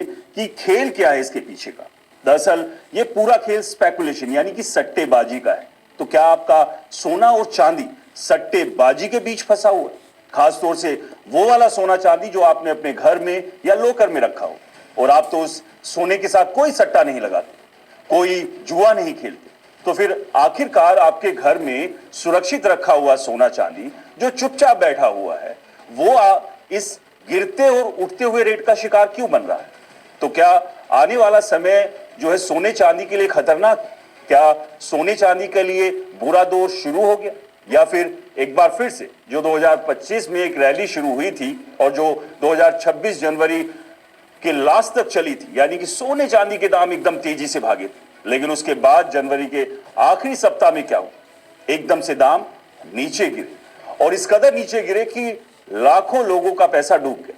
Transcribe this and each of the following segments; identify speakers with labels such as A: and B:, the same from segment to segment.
A: कि खेल क्या है इसके पीछे का। दरअसल ये पूरा खेल स्पेकुलेशन यानी कि सट्टेबाजी का है। तो क्या आपका सोना और चांदी सट्टेबाजी के बीच फंसा हुआ है? खासतौर से वो वाला सोना चांदी जो आपने अपने घर में या लॉकर में रखा हो और आप तो उस सोने के साथ कोई सट्टा नहीं लगाते, कोई जुआ नहीं खेलते, तो फिर आखिरकार आपके घर में सुरक्षित रखा हुआ सोना चांदी जो चुपचाप बैठा हुआ है वो इस गिरते और उठते हुए रेट का शिकार क्यों बन रहा है? तो क्या आने वाला समय जो है सोने चांदी के लिए खतरनाक? क्या सोने चांदी के लिए बुरा दौर शुरू हो गया? या फिर एक बार फिर से जो 2025 में एक रैली शुरू हुई थी और जो 2026 जनवरी के लास्ट तक चली थी, यानी कि सोने चांदी के दाम एकदम तेजी से भागे थे, लेकिन उसके बाद जनवरी के आखिरी सप्ताह में क्या हुआ? एकदम से दाम नीचे गिरे और इस कदर नीचे गिरे कि लाखों लोगों का पैसा डूब गया।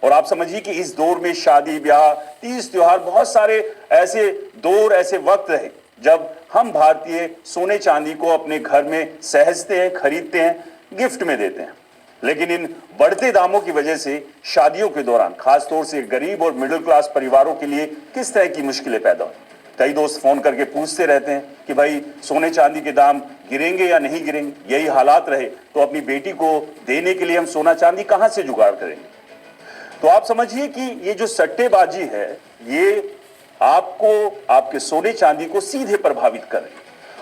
A: और आप समझिए कि इस दौर में शादी ब्याह, तीज त्योहार, बहुत सारे ऐसे दौर, ऐसे वक्त रहे जब हम भारतीय सोने चांदी को अपने घर में सहजते हैं, खरीदते हैं, गिफ्ट में देते हैं। लेकिन इन बढ़ते दामों की वजह से शादियों के दौरान खासतौर से गरीब और मिडिल क्लास परिवारों के लिए किस तरह की मुश्किलें पैदा हुई। कई दोस्त फोन करके पूछते रहते हैं कि भाई सोने चांदी के दाम गिरेंगे या नहीं गिरेंगे। यही हालात रहे तो अपनी बेटी को देने के लिए हम सोना चांदी कहां से जुगाड़ करेंगे? तो आप समझिए कि ये जो सट्टेबाजी है ये आपको, आपके सोने चांदी को सीधे प्रभावित कर रही है।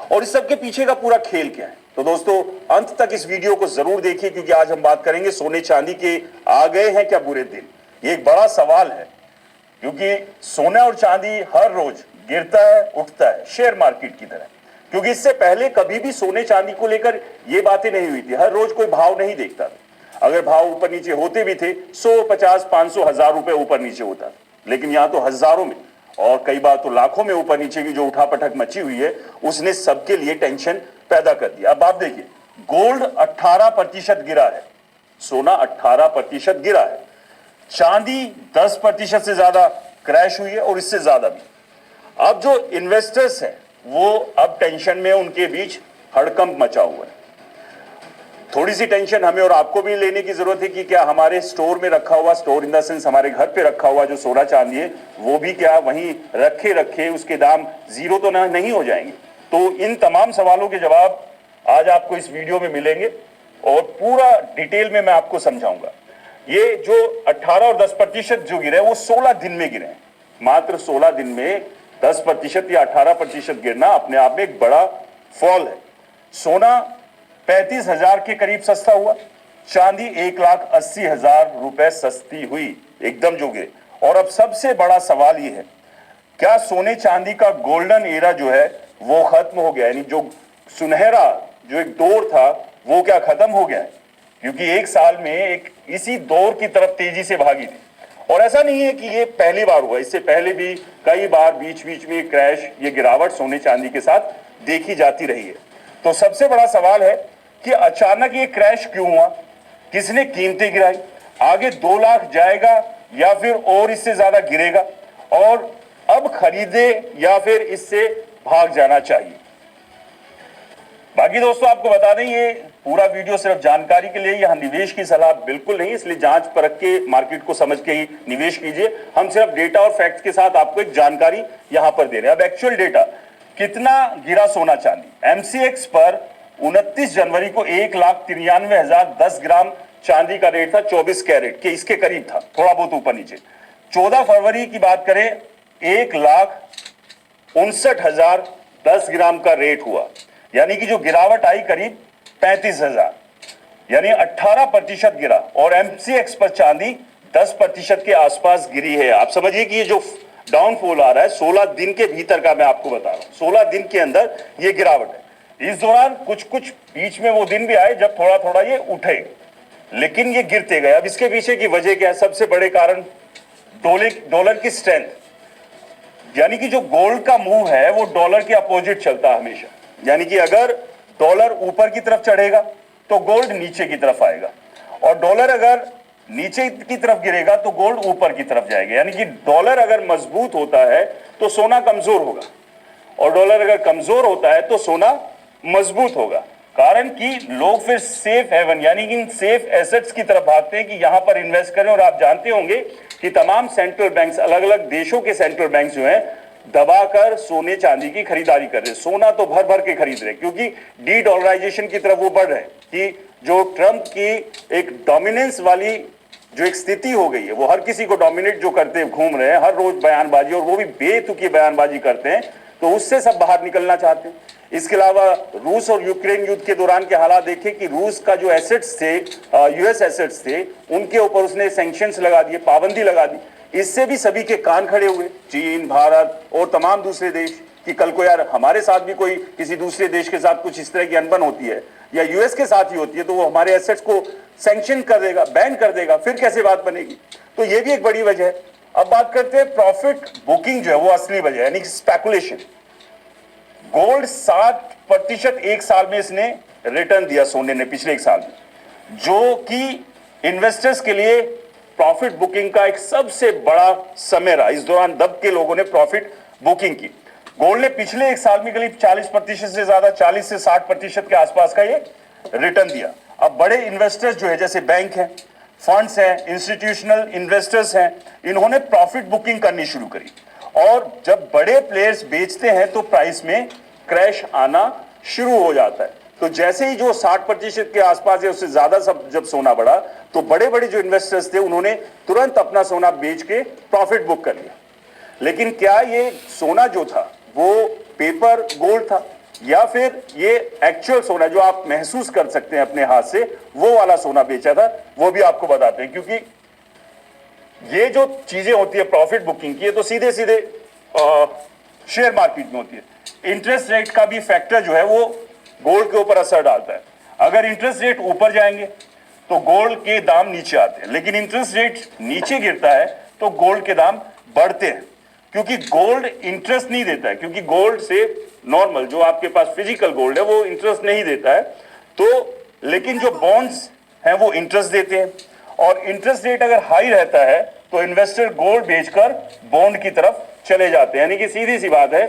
A: और इस सब के पीछे का पूरा खेल क्या है? तो दोस्तों अंत तक इस वीडियो को जरूर देखिए, क्योंकि आज हम बात करेंगे सोने चांदी के आ गए हैं क्या बुरे दिन। ये एक बड़ा सवाल है, क्योंकि सोना और चांदी हर रोज गिरता है, उठता है, शेयर मार्केट की तरह। क्योंकि इससे पहले कभी भी सोने चांदी को लेकर ये बातें नहीं हुई थी, हर रोज कोई भाव नहीं देखता था। अगर भाव ऊपर नीचे होते भी थे 100, 50, 500, 1000 रुपए ऊपर नीचे होता था, लेकिन यहां तो हजारों में और कई बार तो लाखों में ऊपर नीचे की जो उठापटक मची हुई है उसने सबके लिए टेंशन पैदा कर दिया। अब आप देखिए, गोल्ड 18% गिरा है, सोना 18% गिरा है, चांदी 10% से ज्यादा क्रैश हुई है और इससे ज्यादा भी। अब जो इन्वेस्टर्स हैं वो अब टेंशन में, उनके बीच हड़कंप मचा हुआ है। थोड़ी सी टेंशन हमें और आपको भी लेने की जरूरत है कि क्या हमारे स्टोर में रखा हुआ, स्टोर इन द सेंस हमारे घर पे रखा हुआ जो सोना चांदी है वो भी क्या वहीं रखे उसके दाम जीरो तो नहीं हो जाएंगे? तो इन तमाम सवालों के जवाब आज आपको इस वीडियो में मिलेंगे और पूरा डिटेल में मैं आपको समझाऊंगा। ये जो 18 और 10% जो गिरे वो 16 दिन में गिरे हैं। मात्र 16 दिन में 10% या 18% गिरना अपने आप में एक बड़ा फॉल है। सोना 35,000 के करीब सस्ता हुआ, चांदी 1,80,000 रुपए सस्ती हुई, एकदम जो गिरे। और अब सबसे बड़ा सवाल ये है, क्या सोने चांदी का गोल्डन एरा जो है वो खत्म हो गया? यानी जो सुनहरा जो एक दौर था वो क्या खत्म हो गया है? क्योंकि एक साल में एक इसी दौर की तरफ तेजी से भागी थी। और ऐसा नहीं है कि ये पहली बार हुआ, इससे पहले भी कई बार बीच बीच में क्रैश, ये गिरावट सोने चांदी के साथ देखी जाती रही है। तो सबसे बड़ा सवाल है कि अचानक ये क्रैश क्यों हुआ? किसने कीमतें गिराई? आगे 2 लाख जाएगा या फिर और इससे ज्यादा गिरेगा? और अब खरीदे या फिर इससे भाग जाना चाहिए? बाकी दोस्तों आपको बता दें, ये पूरा वीडियो सिर्फ जानकारी के लिए, यहां निवेश की सलाह बिल्कुल नहीं, इसलिए जांच परख के मार्केट को समझ के ही निवेश कीजिए। हम सिर्फ डेटा और फैक्ट्स के साथ आपको एक जानकारी यहां पर दे रहे हैं। अब एक्चुअल डेटा, कितना गिरा सोना चांदी? एमसीएक्स पर 29 जनवरी को 1,93,010 ग्राम चांदी का रेट था, 24 कैरेट के इसके करीब था, थोड़ा बहुत ऊपर नीचे। 14 फरवरी की बात करें 1,59,010 ग्राम का रेट हुआ, यानी कि जो गिरावट आई करीब 35,000, यानी 18% गिरा। और एमसीएक्स पर चांदी 10% के आसपास गिरी है। आप समझिए कि ये जो डाउनफॉल आ रहा है 16 दिन के भीतर का, मैं आपको बता रहा हूं 16 दिन के अंदर ये गिरावट है। इस दौरान कुछ बीच में वो दिन भी आए जब थोड़ा थोड़ा ये उठे, लेकिन ये गिरते गए। अब इसके पीछे की वजह क्या है? सबसे बड़े कारण डॉलर की स्ट्रेंथ, यानी कि जो गोल्ड का मूव है वो डॉलर के अपोजिट चलता है हमेशा। यानी कि अगर डॉलर ऊपर की तरफ चढ़ेगा तो गोल्ड नीचे की तरफ आएगा, और डॉलर अगर नीचे की तरफ गिरेगा तो गोल्ड ऊपर की तरफ जाएगा। यानी कि डॉलर अगर मजबूत होता है तो सोना कमजोर होगा, और डॉलर अगर कमजोर होता है तो सोना मजबूत होगा। कारण कि लोग फिर सेफ हेवन यानी कि इन सेफ एसेट्स की तरफ भागते हैं कि यहां पर इन्वेस्ट करें। और आप जानते होंगे कि तमाम सेंट्रल बैंक्स, अलग अलग देशों के सेंट्रल बैंक्स जो हैं, दबाकर सोने चांदी की खरीदारी कर रहे हैं। सोना तो भर भर के खरीद रहे हैं क्योंकि डी डॉलराइजेशन की तरफ वो बढ़ रहे हैं कि जो ट्रंप की एक डोमिनेंस वाली जो एक स्थिति हो गई है, वो हर किसी को डोमिनेट जो करते घूम रहे हैं, हर रोज बयानबाजी, और वो भी बेतुकी बयानबाजी करते हैं, तो उससे सब बाहर निकलना चाहते हैं। इसके अलावा रूस और यूक्रेन युद्ध के दौरान के हालात देखें कि रूस का जो एसेट्स थे, यूएस एसेट्स थे, उनके ऊपर उसने सैंक्शंस लगा दिए, पाबंदी लगा दी। इससे भी सभी के कान खड़े हुए, चीन, भारत और तमाम दूसरे देश, कि कल को यार हमारे साथ भी कोई किसी दूसरे देश के साथ कुछ इस तरह की अनबन होती है या यूएस के साथ ही होती है तो वो हमारे एसेट्स को सैंक्शन कर देगा, बैन कर देगा, फिर कैसे बात बनेगी। तो ये भी एक बड़ी वजह है। अब बात करते हैं प्रॉफिट बुकिंग जो है वो असली वजह है, यानी स्पेकुलेशन। गोल्ड 7% एक साल में इसने रिटर्न दिया सोने ने पिछले एक साल में, जो कि इन्वेस्टर्स के लिए प्रॉफिट बुकिंग का एक सबसे बड़ा समय रहा। इस दौरान दब के लोगों ने प्रॉफिट बुकिंग की। गोल्ड ने पिछले एक साल में करीब 40% से ज्यादा, 40 से 60% के आसपास का ये रिटर्न दिया। अब बड़े इन्वेस्टर्स जो है, जैसे बैंक हैं, फंड्स हैं, इंस्टीट्यूशनल इन्वेस्टर्स हैं, इन्होंने प्रॉफिट बुकिंग करनी शुरू करी। और जब बड़े प्लेयर्स बेचते हैं तो प्राइस में क्रैश आना शुरू हो जाता है। तो जैसे ही जो 60% के आसपास है, उससे ज्यादा सब जब सोना बढ़ा तो बड़े बड़े जो इन्वेस्टर्स थे उन्होंने तुरंत अपना सोना बेच के प्रॉफिट बुक कर लिया। लेकिन क्या ये सोना जो था वो पेपर गोल्ड था या फिर ये एक्चुअल सोना जो आप महसूस कर सकते हैं अपने हाथ से, वो वाला सोना बेचा था, वो भी आपको बताते हैं। क्योंकि ये जो चीजें होती है प्रॉफिट बुकिंग की, ये तो सीधे सीधे शेयर मार्केट में होती है। इंटरेस्ट रेट का भी फैक्टर जो है वो गोल्ड के ऊपर असर डालता है। अगर इंटरेस्ट रेट ऊपर जाएंगे तो गोल्ड के दाम नीचे आते हैं, लेकिन इंटरेस्ट रेट नीचे गिरता है तो गोल्ड के दाम बढ़ते हैं। क्योंकि गोल्ड इंटरेस्ट नहीं देता है, क्योंकि गोल्ड से नॉर्मल जो आपके पास फिजिकल गोल्ड है वो इंटरेस्ट नहीं देता है, तो लेकिन जो बॉन्ड्स हैं वो इंटरेस्ट देते हैं। और इंटरेस्ट रेट अगर हाई रहता है तो इन्वेस्टर गोल्ड बेचकर बॉन्ड की तरफ चले जाते हैं। यानी कि सीधी सी बात है,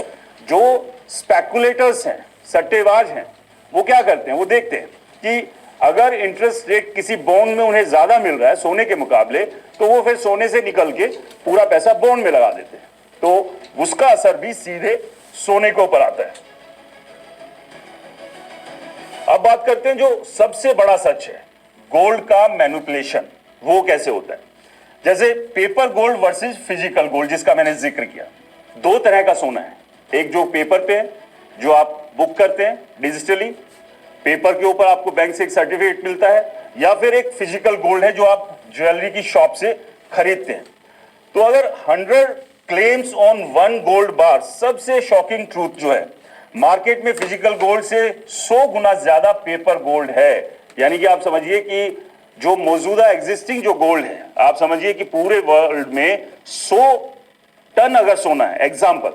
A: जो स्पेकुलेटर्स हैं, सट्टेबाज हैं, वो क्या करते हैं, वो देखते हैं कि अगर इंटरेस्ट रेट किसी बॉन्ड में उन्हें ज्यादा मिल रहा है सोने के मुकाबले, तो वो फिर सोने से निकल के पूरा पैसा बॉन्ड में लगा देते हैं, तो उसका असर भी सीधे सोने के ऊपर आता है। अब बात करते हैं जो सबसे बड़ा सच है, गोल्ड का मैनिपुलेशन, वो कैसे होता है। जैसे paper gold versus physical gold जिसका मैंने जिक्र किया, दो तरह का सोना है। एक जो पेपर पे है, जो आप बुक करते हैं डिजिटली, पेपर के ऊपर आपको बैंक से एक सर्टिफिकेट मिलता है, या फिर एक फिजिकल गोल्ड है जो आप ज्वेलरी की शॉप से खरीदते हैं। तो अगर 100 क्लेम्स ऑन वन गोल्ड बार, सबसे शॉकिंग ट्रूथ जो है, मार्केट में फिजिकल गोल्ड से 100 गुना ज्यादा पेपर गोल्ड है। यानी कि आप समझिए कि जो मौजूदा एग्जिस्टिंग जो गोल्ड है, आप समझिए कि पूरे वर्ल्ड में 100 टन अगर सोना है एग्जाम्पल,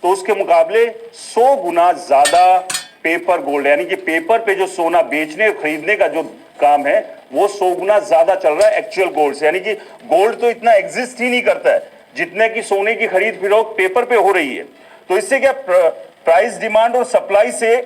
A: तो उसके मुकाबले 100 गुना ज्यादा पेपर गोल्ड, यानी कि पेपर पे जो सोना बेचने और खरीदने का जो काम है वो 100 गुना ज्यादा चल रहा है एक्चुअल गोल्ड से। यानी कि गोल्ड तो इतना एग्जिस्ट ही नहीं करता है जितने की सोने की खरीद फरोख्त पेपर पे हो रही है। तो इससे क्या प्राइस डिमांड और सप्लाई से,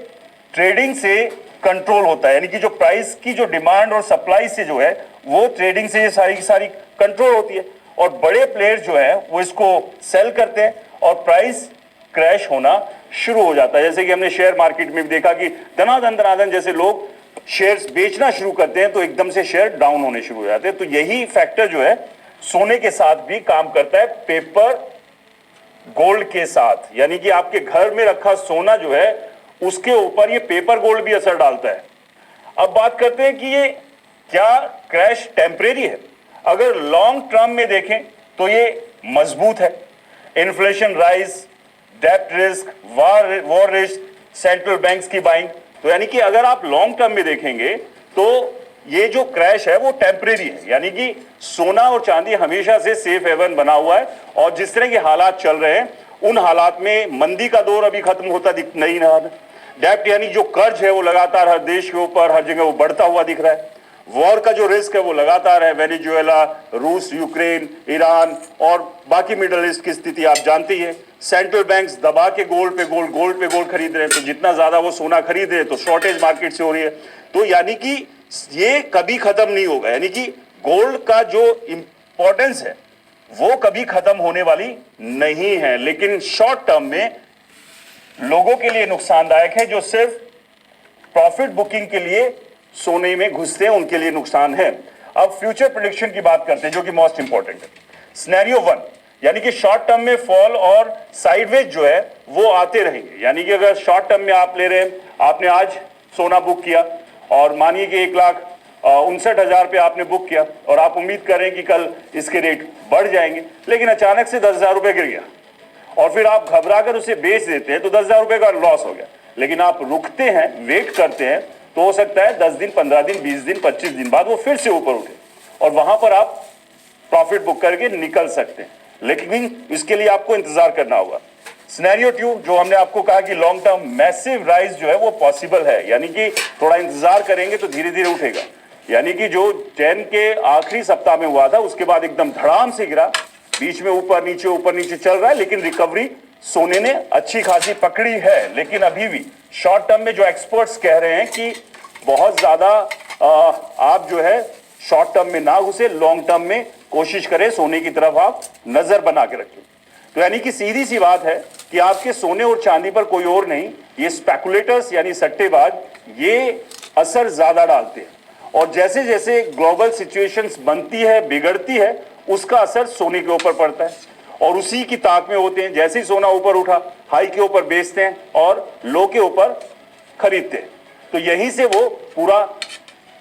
A: ट्रेडिंग से कंट्रोल होता है। यानी कि जो प्राइस की जो डिमांड और सप्लाई से जो है वो ट्रेडिंग से ये सारी की सारी कंट्रोल होती है। और बड़े प्लेयर्स जो है वो इसको सेल करते हैं और प्राइस क्रैश होना शुरू हो जाता है। जैसे कि हमने शेयर मार्केट में भी देखा कि दनादन जैसे लोग शेयर्स बेचना शुरू करते हैं तो एकदम से शेयर डाउन होने शुरू हो जाते हैं। तो यही फैक्टर जो है सोने के साथ भी काम करता है, पेपर गोल्ड के साथ। यानी कि आपके घर में रखा सोना जो है उसके ऊपर ये पेपर गोल्ड भी असर डालता है। अब बात करते हैं कि ये क्या क्रैश टेम्परेरी है। अगर लॉन्ग टर्म में देखें तो ये मजबूत है। इन्फ्लेशन राइज, डेप्ट risk, war risk, central banks की बाइंग, तो यानी कि अगर आप लॉन्ग टर्म में देखेंगे तो ये जो क्रैश है वो टेम्परेरी है। यानी कि सोना और चांदी हमेशा से सेफ हेवन बना हुआ है और जिस तरह के हालात चल रहे हैं उन हालात में मंदी का दौर अभी खत्म होता दिख नहीं रहा है। डेप्ट यानी जो कर्ज है वो लगातार हर देश के ऊपर हर जगह वो बढ़ता हुआ दिख रहा है। वॉर का जो रिस्क है वो लगातार है, वेनेजुएला, रूस, यूक्रेन, ईरान और बाकी मिडल ईस्ट की स्थिति आप जानते ही है। सेंट्रल बैंक्स दबा के गोल्ड पे गोल्ड खरीद रहे हैं, तो जितना ज्यादा वो सोना खरीद रहे हैं तो शॉर्टेज मार्केट से हो रही है। तो यानी कि ये कभी खत्म नहीं होगा, यानी कि गोल्ड का जो इंपॉर्टेंस है वो कभी खत्म होने वाली नहीं है। लेकिन शॉर्ट टर्म में लोगों के लिए नुकसानदायक है जो सिर्फ प्रॉफिट बुकिंग के लिए सोने में घुसते हैं, उनके लिए नुकसान है। अब फ्यूचर प्रेडिक्शन की बात करते हैं जो कि मोस्ट इंपॉर्टेंट है। सिनेरियो 1 यानी कि शॉर्ट टर्म में फॉल और साइडवेज जो है वो आते रहेंगे। यानी कि अगर शॉर्ट टर्म में आप ले रहे हैं, आपने आज सोना बुक किया और मानिए कि 1,59,000 पे आपने बुक किया और आप उम्मीद कर रहे हैं कि कल इसके रेट बढ़ जाएंगे, लेकिन अचानक से 10,000 रुपए गिर गया और फिर आप घबरा कर उसे बेच देते हैं, तो 10,000 रुपए का लॉस हो गया। लेकिन आप रुकते हैं, वेट करते हैं, तो हो सकता है 10 दिन, 15 दिन, 20 दिन, 25 दिन बाद वो फिर से ऊपर उठे और वहां पर आप प्रॉफिट बुक करके निकल सकते हैं। लेकिन इसके लिए आपको इंतजार करना होगा। सिनेरियो 2 जो हमने आपको कहा कि लॉन्ग टर्म मैसिव राइज जो है वो पॉसिबल है, यानी कि थोड़ा इंतजार करेंगे तो धीरे धीरे उठेगा। यानी कि जो जैन के आखिरी सप्ताह में हुआ था उसके बाद एकदम धड़ाम से गिरा, बीच में ऊपर नीचे चल रहा है, लेकिन रिकवरी सोने ने अच्छी खासी पकड़ी है। लेकिन अभी भी शॉर्ट टर्म में जो एक्सपर्ट्स कह रहे हैं कि बहुत ज्यादा आप जो है शॉर्ट टर्म में ना घुसे, लॉन्ग टर्म में कोशिश करें, सोने की तरफ आप नजर बना के रखें। तो यानी कि सीधी सी बात है कि आपके सोने और चांदी पर कोई और नहीं, ये स्पेकुलेटर्स यानी सट्टेबाज ये असर ज्यादा डालते हैं और जैसे जैसे ग्लोबल सिचुएशंस बनती है, बिगड़ती है, उसका असर सोने के ऊपर पड़ता है और उसी की ताक में होते हैं। जैसे ही सोना ऊपर उठा, हाई के ऊपर बेचते हैं और लो के ऊपर खरीदते हैं। तो यहीं से वो पूरा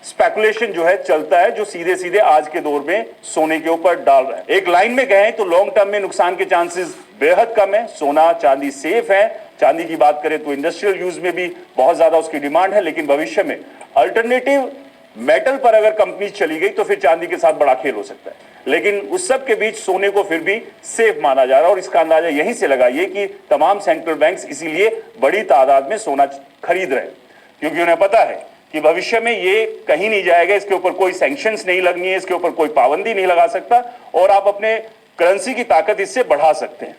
A: स्पेकुलेशन जो है चलता है, जो सीधे सीधे आज के दौर में सोने के ऊपर डाल रहा है। एक लाइन में कहें तो लॉन्ग टर्म में नुकसान के चांसेस बेहद कम है। सोना चांदी सेफ है। चांदी की बात करें तो इंडस्ट्रियल यूज में भी बहुत ज्यादा उसकी डिमांड है, लेकिन भविष्य में अल्टरनेटिव मेटल पर अगर कंपनी चली गई तो फिर चांदी के साथ बड़ा खेल हो सकता है। लेकिन उस सब के बीच सोने को फिर भी सेफ माना जा रहा है और इसका अंदाजा यहीं से लगाइए कि तमाम सेंट्रल बैंक्स इसीलिए बड़ी तादाद में सोना खरीद रहे हैं, क्योंकि उन्हें पता है कि भविष्य में ये कहीं नहीं जाएगा, इसके ऊपर कोई सैंक्शंस नहीं लगनी है, इसके ऊपर कोई पाबंदी नहीं लगा सकता और आप अपने करेंसी की ताकत इससे बढ़ा सकते हैं।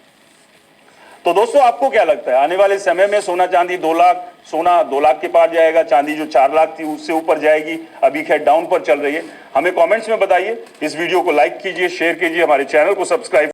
A: तो दोस्तों आपको क्या लगता है, आने वाले समय में सोना चांदी 2 लाख, सोना 2 लाख के पार जाएगा, चांदी जो 4 लाख थी उससे ऊपर जाएगी? अभी खैर डाउन पर चल रही है। हमें कमेंट्स में बताइए। इस वीडियो को लाइक कीजिए, शेयर कीजिए, हमारे चैनल को सब्सक्राइब